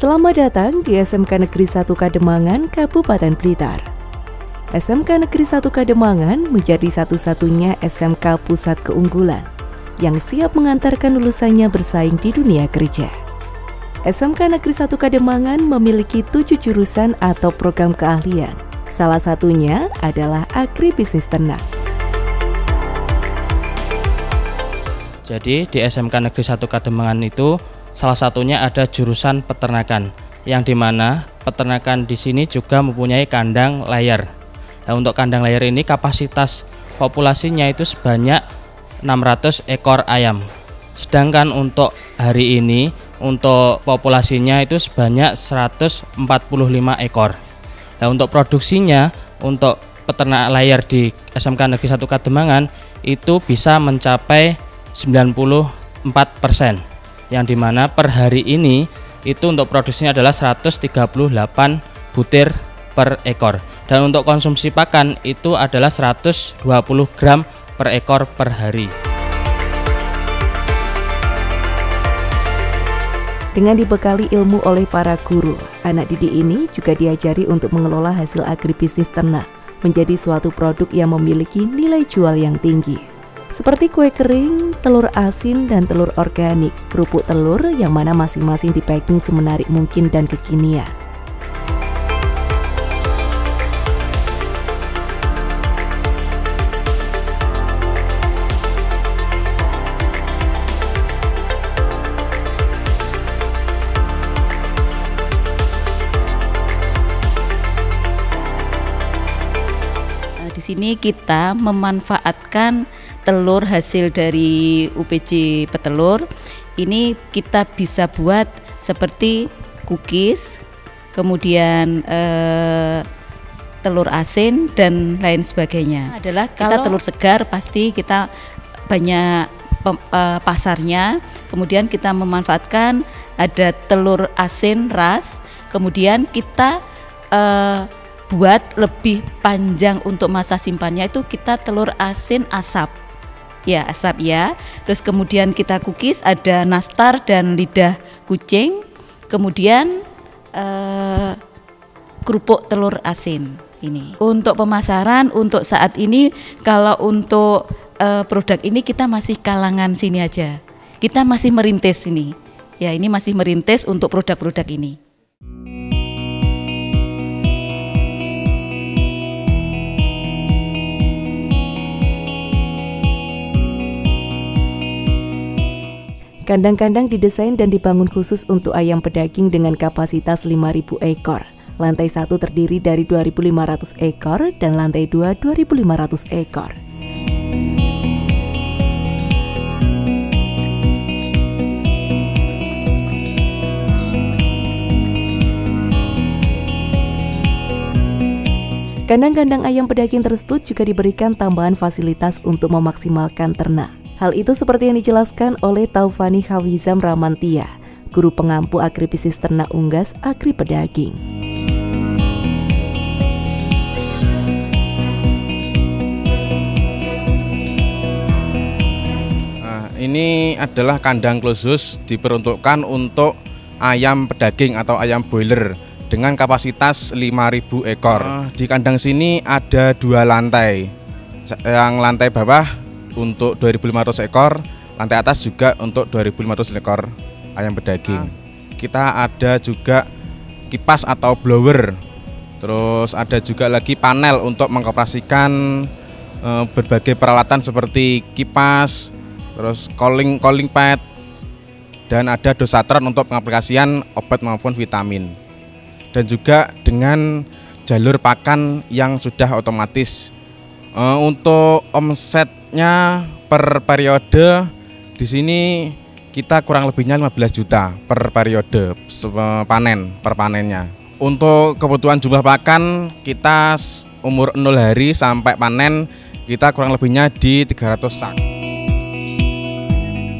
Selamat datang di SMK Negeri 1 Kademangan, Kabupaten Blitar. SMK Negeri 1 Kademangan menjadi satu-satunya SMK pusat keunggulan yang siap mengantarkan lulusannya bersaing di dunia kerja. SMK Negeri 1 Kademangan memiliki 7 jurusan atau program keahlian. Salah satunya adalah agribisnis ternak. Jadi di SMK Negeri 1 Kademangan itu salah satunya ada jurusan peternakan, yang dimana peternakan di sini juga mempunyai kandang layar. Nah, untuk kandang layar ini kapasitas populasinya itu sebanyak 600 ekor ayam. Sedangkan untuk hari ini untuk populasinya itu sebanyak 145 ekor. Nah, untuk produksinya untuk peternak layar di SMK Negeri 1 Kademangan itu bisa mencapai 94%. Yang dimana per hari ini itu untuk produksinya adalah 138 butir per ekor, dan untuk konsumsi pakan itu adalah 120 gram per ekor per hari. Dengan dibekali ilmu oleh para guru, anak didik ini juga diajari untuk mengelola hasil agribisnis ternak menjadi suatu produk yang memiliki nilai jual yang tinggi. Seperti kue kering, telur asin, dan telur organik, kerupuk telur yang mana masing-masing dipacking semenarik mungkin dan kekinian. Di sini kita memanfaatkan telur hasil dari UPJ Petelur. Ini kita bisa buat seperti cookies, kemudian telur asin dan lain sebagainya. Adalah kita telur segar pasti kita banyak pasarnya. Kemudian kita memanfaatkan ada telur asin ras. Kemudian kita buat lebih panjang untuk masa simpannya itu kita telur asin asap. Ya, asap ya. Terus kemudian kita cookies ada nastar dan lidah kucing. Kemudian kerupuk telur asin ini. Untuk pemasaran untuk saat ini, kalau untuk produk ini kita masih kalangan sini aja. Kita masih merintis ini. Ya, ini masih merintis untuk produk-produk ini. Kandang-kandang didesain dan dibangun khusus untuk ayam pedaging dengan kapasitas 5.000 ekor. Lantai 1 terdiri dari 2.500 ekor dan lantai 2 2.500 ekor. Kandang-kandang ayam pedaging tersebut juga diberikan tambahan fasilitas untuk memaksimalkan ternak. Hal itu seperti yang dijelaskan oleh Taufani Hawizam Ramantia, guru pengampu agribisnis ternak unggas Agri Pedaging. Nah, ini adalah kandang khusus diperuntukkan untuk ayam pedaging atau ayam broiler dengan kapasitas 5.000 ekor. Di kandang sini ada 2 lantai. Yang lantai bawah untuk 2.500 ekor, lantai atas juga untuk 2.500 ekor ayam pedaging. Kita ada juga kipas atau blower, terus ada juga lagi panel untuk mengoperasikan berbagai peralatan seperti kipas, terus calling pad, dan ada dosatron untuk pengaplikasian obat maupun vitamin. Dan juga dengan jalur pakan yang sudah otomatis. Untuk omsetnya per periode di sini kita kurang lebihnya 15 juta per periode per panennya. Untuk kebutuhan jumlah pakan kita umur 0 hari sampai panen kita kurang lebihnya di 300 sak.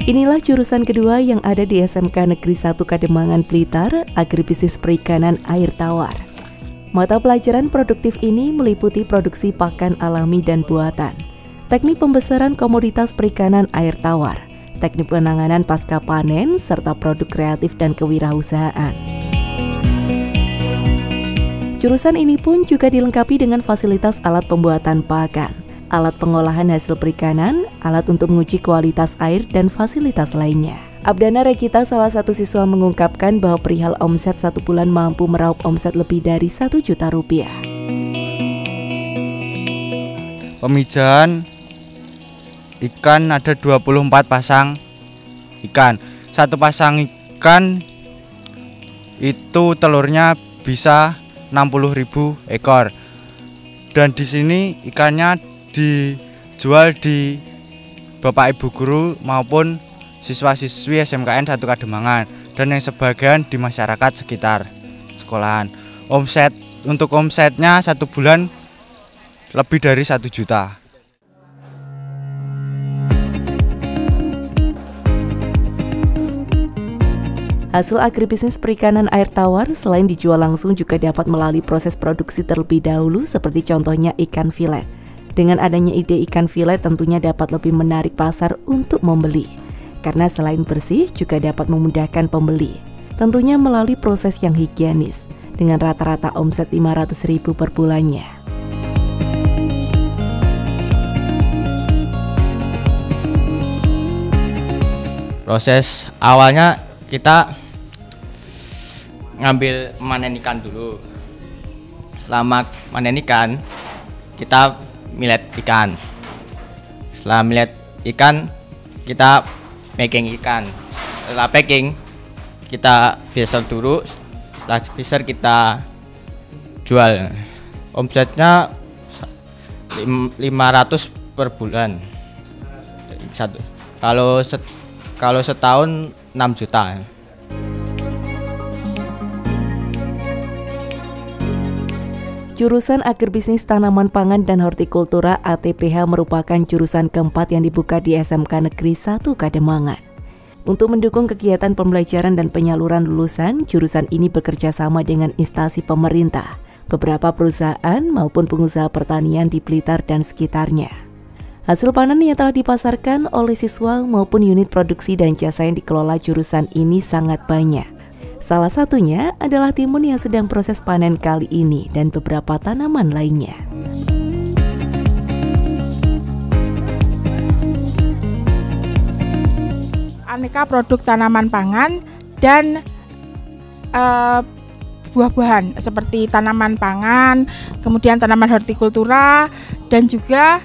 Inilah jurusan kedua yang ada di SMK Negeri 1 Kademangan Blitar, agribisnis perikanan air tawar. Mata pelajaran produktif ini meliputi produksi pakan alami dan buatan, teknik pembesaran komoditas perikanan air tawar, teknik penanganan pasca panen, serta produk kreatif dan kewirausahaan. Jurusan ini pun juga dilengkapi dengan fasilitas alat pembuatan pakan, alat pengolahan hasil perikanan, alat untuk menguji kualitas air, dan fasilitas lainnya. Abdana Regita, salah satu siswa, mengungkapkan bahwa perihal omset 1 bulan mampu meraup omset lebih dari 1 juta rupiah. Pemijahan ikan ada 24 pasang ikan. Satu pasang ikan itu telurnya bisa 60.000 ekor. Dan di sini ikannya dijual di Bapak Ibu guru maupun siswa-siswi SMKN 1 Kademangan, dan yang sebagian di masyarakat sekitar sekolahan. Untuk omsetnya 1 bulan lebih dari 1 juta. Hasil agribisnis perikanan air tawar selain dijual langsung juga dapat melalui proses produksi terlebih dahulu, seperti contohnya ikan filet. Dengan adanya ide ikan filet tentunya dapat lebih menarik pasar untuk membeli, karena selain bersih juga dapat memudahkan pembeli. Tentunya melalui proses yang higienis, dengan rata-rata omset 500.000 per bulannya. Proses awalnya kita ngambil manen ikan dulu. Selama manen ikan, kita milet ikan. Setelah milet ikan, kita packing ikan. Setelah packing, kita freezer dulu. Setelah freezer kita jual. Omsetnya 500 per bulan. Kalau setahun 6 juta. Jurusan Agribisnis Tanaman Pangan dan Hortikultura ATPH merupakan jurusan keempat yang dibuka di SMK Negeri 1 Kademangan. Untuk mendukung kegiatan pembelajaran dan penyaluran lulusan, jurusan ini bekerja sama dengan instansi pemerintah, beberapa perusahaan maupun pengusaha pertanian di Blitar dan sekitarnya. Hasil panen yang telah dipasarkan oleh siswa maupun unit produksi dan jasa yang dikelola jurusan ini sangat banyak. Salah satunya adalah timun yang sedang proses panen kali ini dan beberapa tanaman lainnya. Aneka produk tanaman pangan dan buah-buahan seperti tanaman pangan, kemudian tanaman hortikultura, dan juga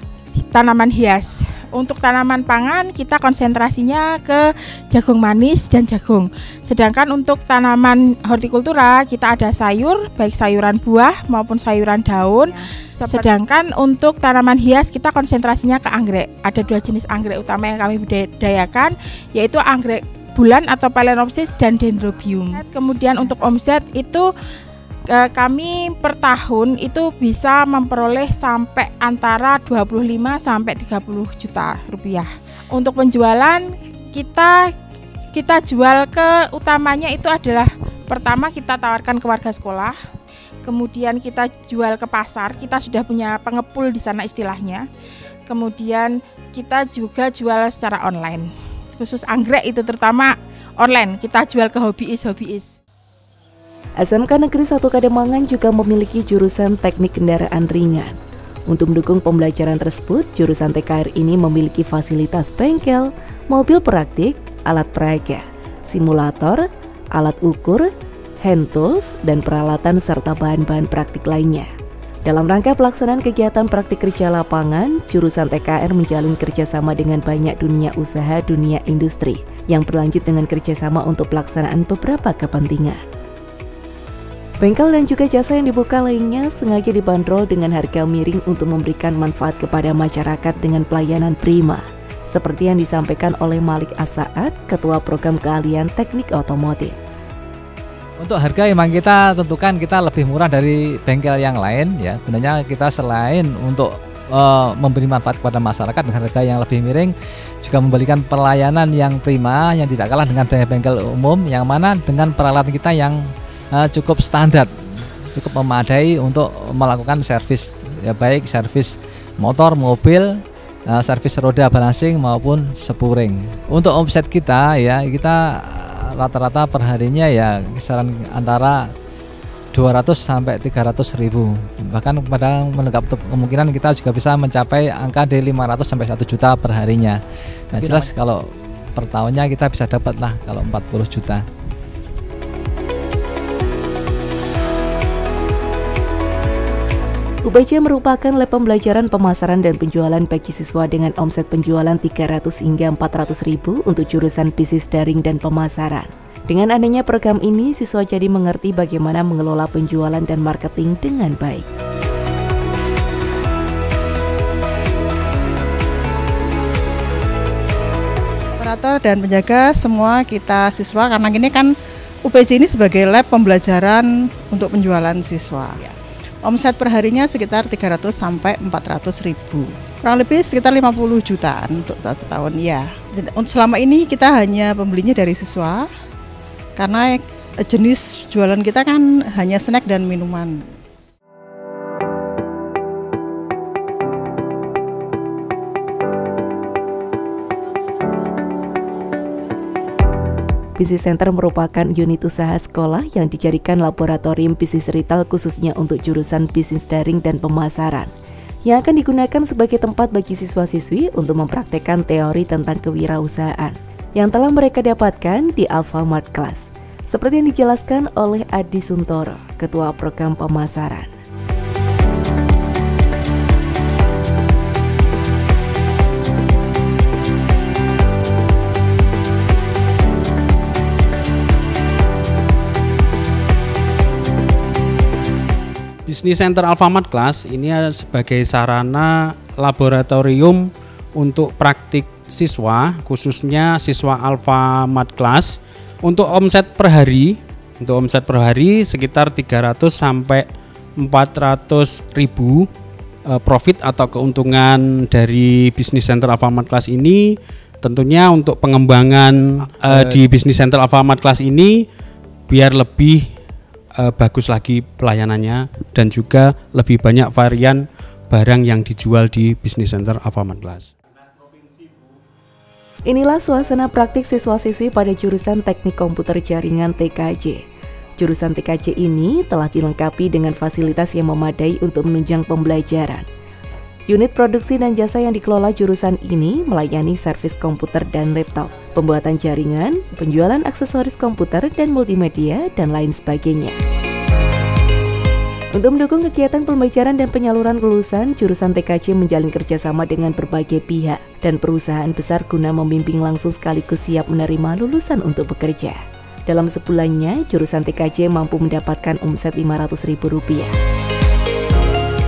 tanaman hias. Untuk tanaman pangan kita konsentrasinya ke jagung manis dan jagung. Sedangkan untuk tanaman hortikultura kita ada sayur, baik sayuran buah maupun sayuran daun. Sedangkan untuk tanaman hias kita konsentrasinya ke anggrek. Ada 2 jenis anggrek utama yang kami budidayakan, yaitu anggrek bulan atau Phalaenopsis dan Dendrobium. Kemudian untuk omset itu kami per tahun itu bisa memperoleh sampai antara 25 sampai 30 juta rupiah. Untuk penjualan kita jual ke utamanya itu adalah pertama kita tawarkan ke warga sekolah, kemudian kita jual ke pasar, kita sudah punya pengepul di sana istilahnya. Kemudian kita juga jual secara online. Khusus anggrek itu terutama online, kita jual ke hobiis. SMK Negeri 1 Kademangan juga memiliki jurusan teknik kendaraan ringan. Untuk mendukung pembelajaran tersebut, jurusan TKR ini memiliki fasilitas bengkel, mobil praktik, alat peraga, simulator, alat ukur, hand tools, dan peralatan serta bahan-bahan praktik lainnya. Dalam rangka pelaksanaan kegiatan praktik kerja lapangan, jurusan TKR menjalin kerjasama dengan banyak dunia usaha, dunia industri, yang berlanjut dengan kerjasama untuk pelaksanaan beberapa kepentingan. Bengkel dan juga jasa yang dibuka lainnya sengaja dibanderol dengan harga miring untuk memberikan manfaat kepada masyarakat dengan pelayanan prima, seperti yang disampaikan oleh Malik Asaat, Ketua Program Keahlian Teknik Otomotif. Untuk harga memang kita tentukan kita lebih murah dari bengkel yang lain, ya. Gunanya kita selain untuk memberi manfaat kepada masyarakat dengan harga yang lebih miring, juga memberikan pelayanan yang prima yang tidak kalah dengan bengkel umum, yang mana dengan peralatan kita yang cukup standar, cukup memadai untuk melakukan servis, ya, baik servis motor, mobil, servis roda balancing maupun spuring. Untuk omset kita, ya, kita rata-rata perharinya ya kisaran antara 200 sampai 300 ribu. Bahkan pada menganggap kemungkinan kita juga bisa mencapai angka di 500 sampai 1 juta per harinya. Nah, jelas kalau per tahunnya kita bisa dapat lah kalau 40 juta. UPJ merupakan lab pembelajaran pemasaran dan penjualan bagi siswa dengan omset penjualan 300 hingga 400 ribu untuk jurusan bisnis daring dan pemasaran. Dengan adanya program ini, siswa jadi mengerti bagaimana mengelola penjualan dan marketing dengan baik. Operator dan penjaga semua kita siswa, karena ini kan UPJ ini sebagai lab pembelajaran untuk penjualan siswa. Omset perharinya sekitar 300 sampai 400 ribu. Kurang lebih sekitar 50 jutaan untuk 1 tahun ya. Selama ini kita hanya pembelinya dari siswa, karena jenis jualan kita kan hanya snack dan minuman. Business Center merupakan unit usaha sekolah yang dijadikan laboratorium bisnis retail khususnya untuk jurusan bisnis daring dan pemasaran, yang akan digunakan sebagai tempat bagi siswa-siswi untuk mempraktekkan teori tentang kewirausahaan yang telah mereka dapatkan di Alfamart Class, seperti yang dijelaskan oleh Adi Suntoro, Ketua Program Pemasaran. Business Center Alfamart Class ini sebagai sarana laboratorium untuk praktik siswa, khususnya siswa Alfamart Class. Untuk omset per hari sekitar 300 sampai 400 ribu profit atau keuntungan dari Business Center Alfamart Class ini. Tentunya untuk pengembangan di Business Center Alfamart Class ini biar lebih bagus lagi pelayanannya dan juga lebih banyak varian barang yang dijual di Business Center Alfamart Class. Inilah suasana praktik siswa-siswi pada jurusan Teknik Komputer Jaringan TKJ. Jurusan TKJ ini telah dilengkapi dengan fasilitas yang memadai untuk menunjang pembelajaran. Unit produksi dan jasa yang dikelola jurusan ini melayani servis komputer dan laptop, pembuatan jaringan, penjualan aksesoris komputer dan multimedia, dan lain sebagainya. Untuk mendukung kegiatan pembelajaran dan penyaluran lulusan, jurusan TKJ menjalin kerjasama dengan berbagai pihak dan perusahaan besar guna membimbing langsung sekaligus siap menerima lulusan untuk bekerja. Dalam sebulannya, jurusan TKJ mampu mendapatkan omset Rp500.000.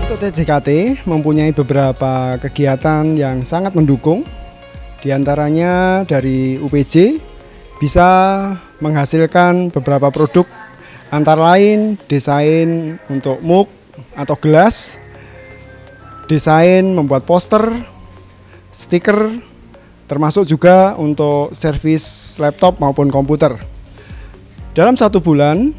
Untuk TJKT mempunyai beberapa kegiatan yang sangat mendukung. Di antaranya dari UPJ bisa menghasilkan beberapa produk, antara lain desain untuk mug atau gelas, desain membuat poster, stiker, termasuk juga untuk servis laptop maupun komputer. Dalam 1 bulan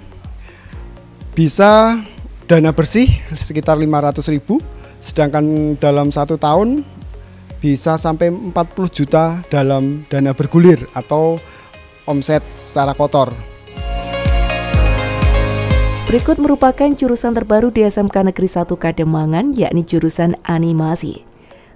bisa dana bersih sekitar 500.000, sedangkan dalam 1 tahun bisa sampai 40 juta dalam dana bergulir atau omset secara kotor. Berikut merupakan jurusan terbaru di SMK Negeri 1 Kademangan, yakni jurusan animasi.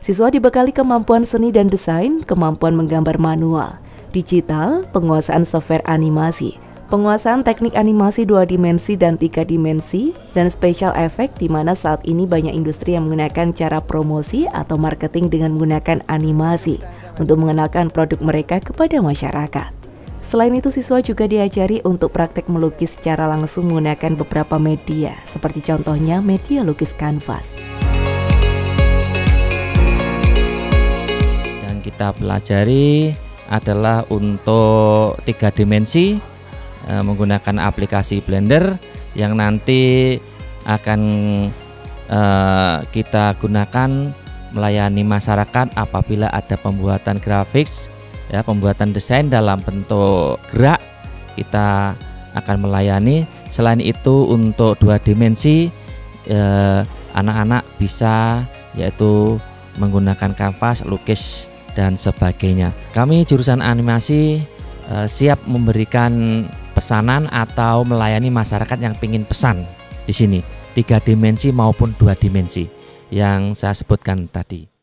Siswa dibekali kemampuan seni dan desain, kemampuan menggambar manual, digital, penguasaan software animasi, penguasaan teknik animasi 2 dimensi dan 3 dimensi, dan special effect, di mana saat ini banyak industri yang menggunakan cara promosi atau marketing dengan menggunakan animasi untuk mengenalkan produk mereka kepada masyarakat. Selain itu, siswa juga diajari untuk praktek melukis secara langsung menggunakan beberapa media, seperti contohnya media lukis kanvas. Yang kita pelajari adalah untuk 3 dimensi, menggunakan aplikasi Blender yang nanti akan kita gunakan melayani masyarakat apabila ada pembuatan grafik, ya, pembuatan desain dalam bentuk gerak, kita akan melayani. Selain itu untuk 2 dimensi, anak-anak bisa yaitu menggunakan kanvas, lukis dan sebagainya. Kami jurusan animasi siap memberikan pesanan atau melayani masyarakat yang ingin pesan di sini, 3 dimensi maupun 2 dimensi yang saya sebutkan tadi.